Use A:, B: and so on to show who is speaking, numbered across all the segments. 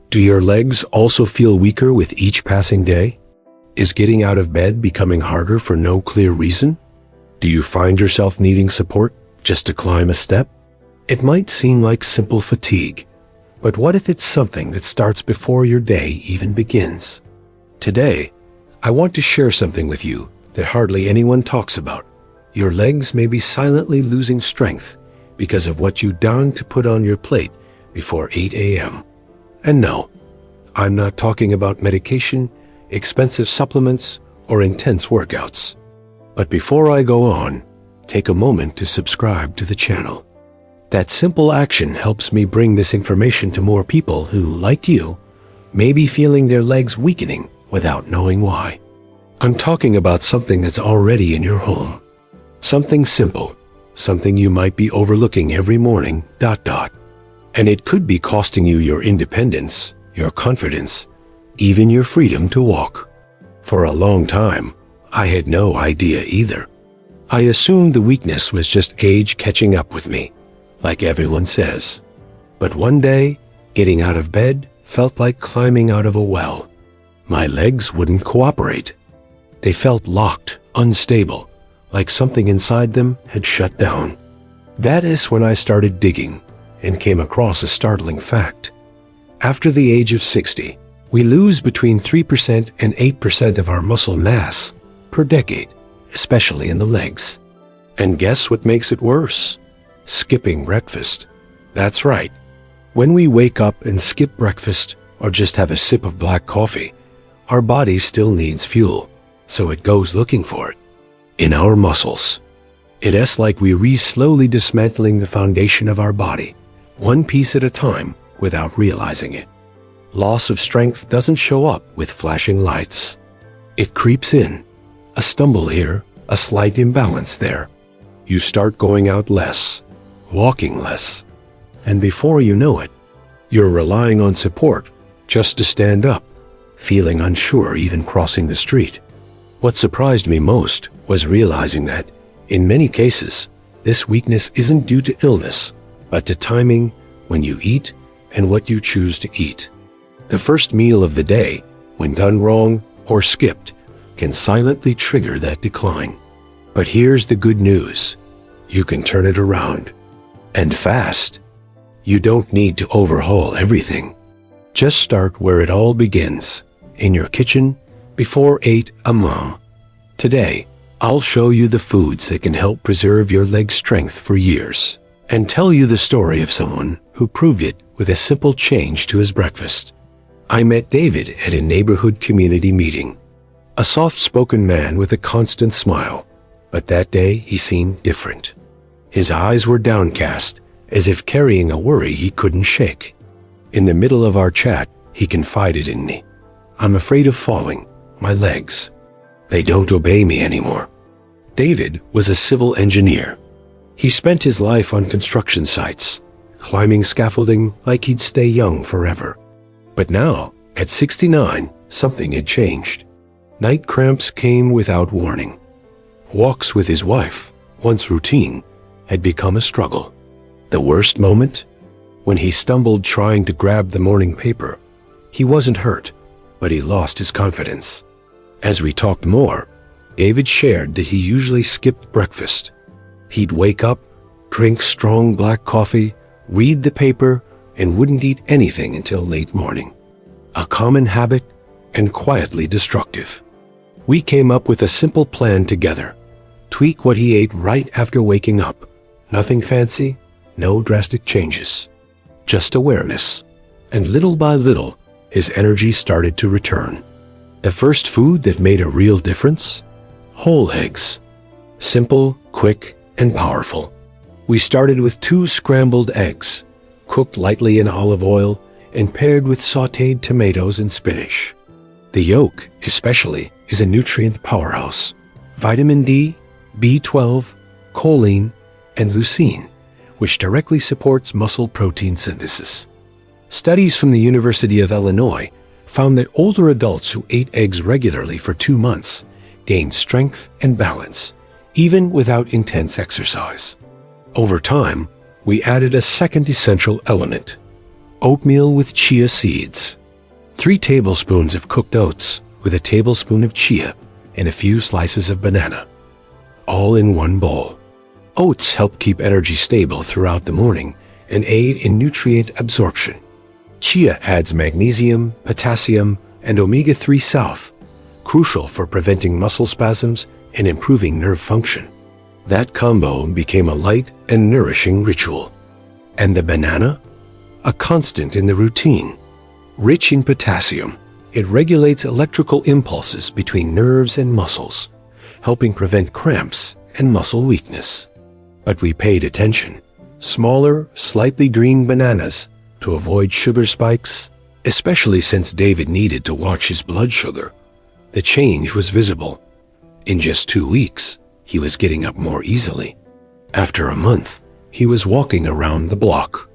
A: Do your legs also feel weaker with each passing day? Is getting out of bed becoming harder for no clear reason? Do you find yourself needing support just to climb a step? It might seem like simple fatigue, but what if it's something that starts before your day even begins? Today, I want to share something with you that hardly anyone talks about. Your legs may be silently losing strength because of what you done to put on your plate before 8 a.m. And no, I'm not talking about medication, expensive supplements, or intense workouts. But before I go on, take a moment to subscribe to the channel. That simple action helps me bring this information to more people who, like you, may be feeling their legs weakening without knowing why. I'm talking about something that's already in your home. Something simple, something you might be overlooking every morning, ... And it could be costing you your independence, your confidence, even your freedom to walk. For a long time, I had no idea either. I assumed the weakness was just age catching up with me, like everyone says. But one day, getting out of bed felt like climbing out of a well. My legs wouldn't cooperate. They felt locked, unstable, like something inside them had shut down. That is when I started digging and came across a startling fact. After the age of 60, we lose between 3% and 8% of our muscle mass per decade, especially in the legs. And guess what makes it worse? Skipping breakfast. That's right. When we wake up and skip breakfast or just have a sip of black coffee, our body still needs fuel, so it goes looking for it in our muscles. It is like we slowly dismantling the foundation of our body, one piece at a time, without realizing it. Loss of strength doesn't show up with flashing lights. It creeps in. A stumble here, a slight imbalance there. You start going out less, walking less, and before you know it, you're relying on support just to stand up, feeling unsure even crossing the street. What surprised me most was realizing that, in many cases, this weakness isn't due to illness, but to timing, when you eat, and what you choose to eat. The first meal of the day, when done wrong or skipped, can silently trigger that decline. But here's the good news. You can turn it around. And fast. You don't need to overhaul everything. Just start where it all begins, in your kitchen, before 8 a.m. Today, I'll show you the foods that can help preserve your leg strength for years, and tell you the story of someone who proved it with a simple change to his breakfast. I met David at a neighborhood community meeting. A soft-spoken man with a constant smile, but that day he seemed different. His eyes were downcast, as if carrying a worry he couldn't shake. In the middle of our chat, he confided in me. I'm afraid of falling. My legs. They don't obey me anymore. David was a civil engineer. He spent his life on construction sites, climbing scaffolding like he'd stay young forever. But now, at 69, something had changed. Night cramps came without warning. Walks with his wife, once routine, had become a struggle. The worst moment? When he stumbled trying to grab the morning paper. He wasn't hurt, but he lost his confidence. As we talked more, David shared that he usually skipped breakfast. He'd wake up, drink strong black coffee, read the paper, and wouldn't eat anything until late morning. A common habit and quietly destructive. We came up with a simple plan together. Tweak what he ate right after waking up. Nothing fancy, no drastic changes. Just awareness. And little by little, his energy started to return. The first food that made a real difference? Whole eggs. Simple, quick, and powerful. We started with 2 scrambled eggs, cooked lightly in olive oil and paired with sautéed tomatoes and spinach. The yolk, especially, is a nutrient powerhouse. Vitamin D, B12, choline, and leucine, which directly supports muscle protein synthesis. Studies from the University of Illinois found that older adults who ate eggs regularly for 2 months gained strength and balance, even without intense exercise. Over time, we added a second essential element: oatmeal with chia seeds. 3 tablespoons of cooked oats with a tablespoon of chia and a few slices of banana, all in one bowl. Oats help keep energy stable throughout the morning and aid in nutrient absorption. Chia adds magnesium, potassium, and omega-3 south, crucial for preventing muscle spasms and improving nerve function. That combo became a light and nourishing ritual. And the banana? A constant in the routine. Rich in potassium, it regulates electrical impulses between nerves and muscles, helping prevent cramps and muscle weakness. But we paid attention. Smaller, slightly green bananas to avoid sugar spikes, especially since David needed to watch his blood sugar. The change was visible. In just 2 weeks, he was getting up more easily. After a month, he was walking around the block.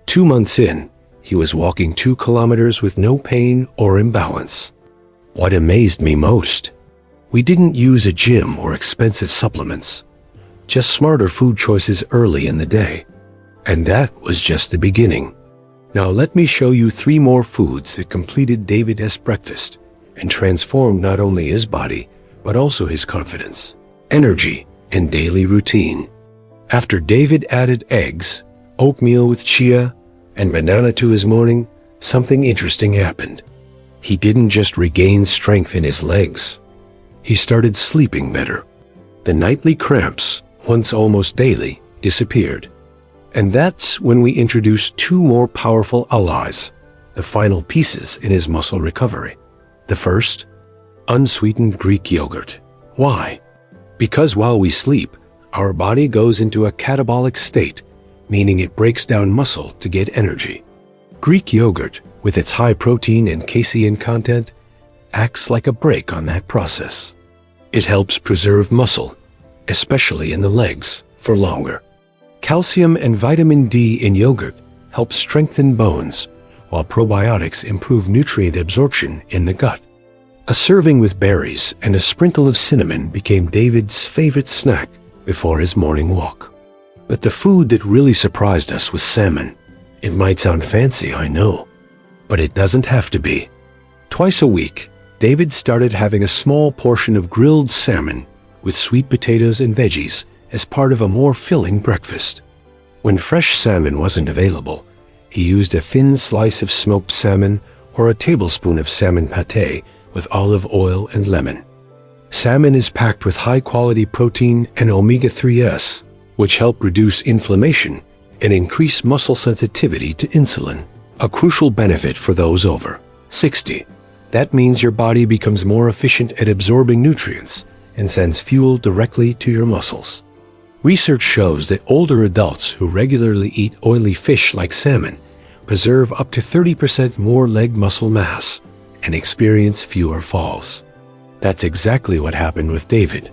A: 2 months in, he was walking 2 kilometers with no pain or imbalance. What amazed me most, we didn't use a gym or expensive supplements, just smarter food choices early in the day. And that was just the beginning. Now let me show you 3 more foods that completed David's breakfast and transformed not only his body, but also his confidence, energy, and daily routine. After David added eggs, oatmeal with chia, and banana to his morning, something interesting happened. He didn't just regain strength in his legs. He started sleeping better. The nightly cramps, once almost daily, disappeared. And that's when we introduced 2 more powerful allies, the final pieces in his muscle recovery. The first, unsweetened Greek yogurt. Why? Because while we sleep, our body goes into a catabolic state, meaning it breaks down muscle to get energy. Greek yogurt, with its high protein and casein content, acts like a brake on that process. It helps preserve muscle, especially in the legs, for longer. Calcium and vitamin D in yogurt help strengthen bones, while probiotics improve nutrient absorption in the gut. A serving with berries and a sprinkle of cinnamon became David's favorite snack before his morning walk. But the food that really surprised us was salmon. It might sound fancy, I know, but it doesn't have to be. Twice a week, David started having a small portion of grilled salmon with sweet potatoes and veggies as part of a more filling breakfast. When fresh salmon wasn't available, he used a thin slice of smoked salmon or a tablespoon of salmon pâté with olive oil and lemon. Salmon is packed with high-quality protein and omega-3s, which help reduce inflammation and increase muscle sensitivity to insulin, a crucial benefit for those over 60. That means your body becomes more efficient at absorbing nutrients and sends fuel directly to your muscles. Research shows that older adults who regularly eat oily fish like salmon preserve up to 30% more leg muscle mass and experience fewer falls. That's exactly what happened with David.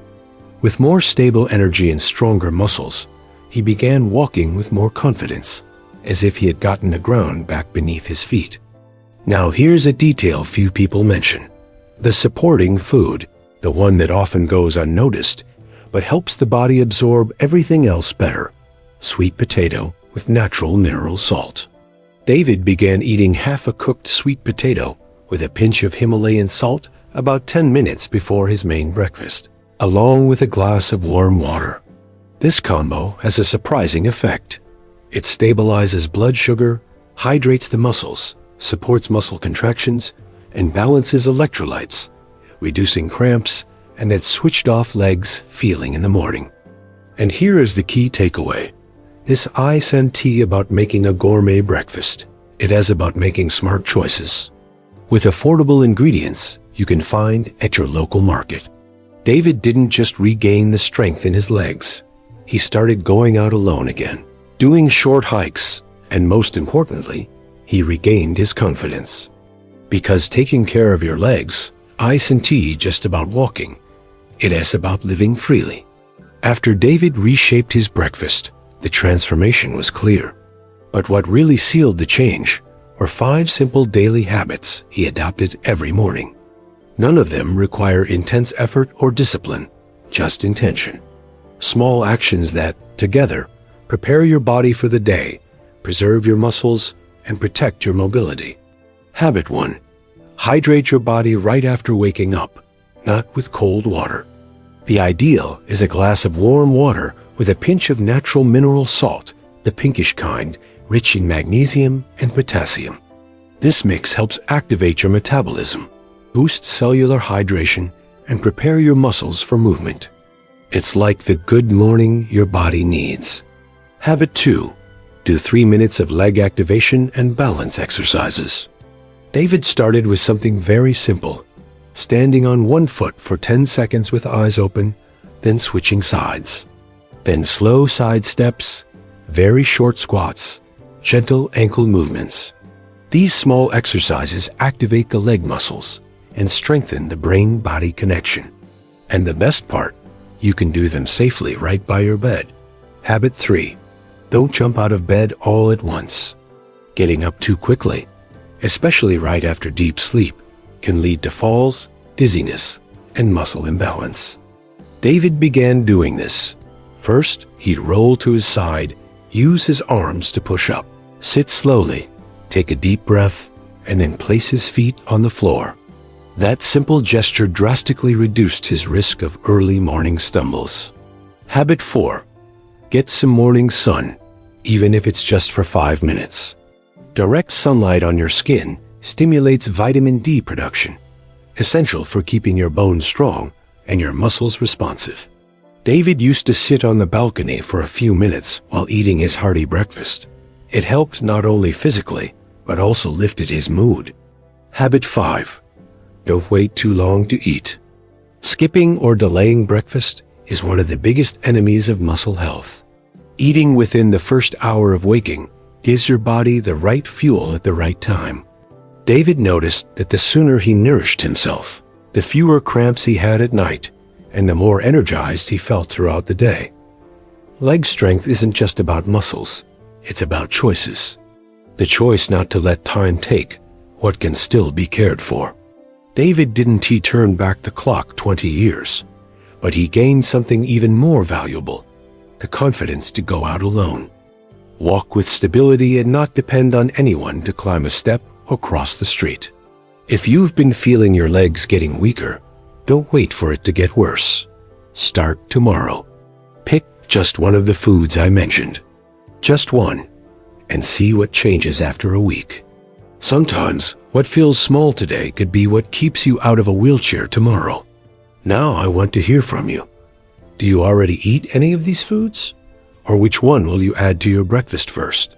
A: With more stable energy and stronger muscles, he began walking with more confidence, as if he had gotten the ground back beneath his feet. Now here's a detail few people mention. The supporting food, the one that often goes unnoticed, but helps the body absorb everything else better. Sweet potato with natural mineral salt. David began eating half a cooked sweet potato with a pinch of Himalayan salt about 10 minutes before his main breakfast, along with a glass of warm water. This combo has a surprising effect. It stabilizes blood sugar, hydrates the muscles, supports muscle contractions, and balances electrolytes, reducing cramps and that switched-off legs feeling in the morning. And here is the key takeaway. This isn't about making a gourmet breakfast. It is about making smart choices with affordable ingredients you can find at your local market. David didn't just regain the strength in his legs. He started going out alone again, doing short hikes, and most importantly, he regained his confidence. Because taking care of your legs isn't just about walking. It is about living freely. After David reshaped his breakfast, the transformation was clear. But what really sealed the change were 5 simple daily habits he adopted every morning. None of them require intense effort or discipline, just intention. Small actions that, together, prepare your body for the day, preserve your muscles, and protect your mobility. Habit 1. Hydrate your body right after waking up, not with cold water. The ideal is a glass of warm water with a pinch of natural mineral salt, the pinkish kind, rich in magnesium and potassium. This mix helps activate your metabolism, boost cellular hydration, and prepare your muscles for movement. It's like the good morning your body needs. Habit 2. Do 3 minutes of leg activation and balance exercises. David started with something very simple, standing on one foot for 10 seconds with eyes open, then switching sides. Then slow side steps, very short squats, gentle ankle movements. These small exercises activate the leg muscles and strengthen the brain-body connection. And the best part, you can do them safely right by your bed. Habit 3. Don't jump out of bed all at once. Getting up too quickly, especially right after deep sleep, can lead to falls, dizziness, and muscle imbalance. David began doing this. First, he'd roll to his side, use his arms to push up, sit slowly, take a deep breath, and then place his feet on the floor. That simple gesture drastically reduced his risk of early morning stumbles. Habit 4. Get some morning sun, even if it's just for 5 minutes. Direct sunlight on your skin stimulates vitamin D production, essential for keeping your bones strong and your muscles responsive. David used to sit on the balcony for a few minutes while eating his hearty breakfast. It helped not only physically, but also lifted his mood. Habit 5. Don't wait too long to eat. Skipping or delaying breakfast is one of the biggest enemies of muscle health. Eating within the first hour of waking gives your body the right fuel at the right time. David noticed that the sooner he nourished himself, the fewer cramps he had at night, and the more energized he felt throughout the day. Leg strength isn't just about muscles, it's about choices. The choice not to let time take what can still be cared for. David didn't turn back the clock 20 years, but he gained something even more valuable, the confidence to go out alone. Walk with stability and not depend on anyone to climb a step or cross the street. If you've been feeling your legs getting weaker, don't wait for it to get worse. Start tomorrow. Pick just one of the foods I mentioned. Just one, and see what changes after a week. Sometimes, what feels small today could be what keeps you out of a wheelchair tomorrow. Now I want to hear from you. Do you already eat any of these foods? Or which one will you add to your breakfast first?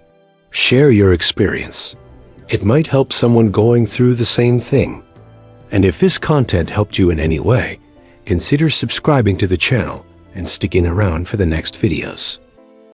A: Share your experience. It might help someone going through the same thing. And if this content helped you in any way, consider subscribing to the channel and sticking around for the next videos.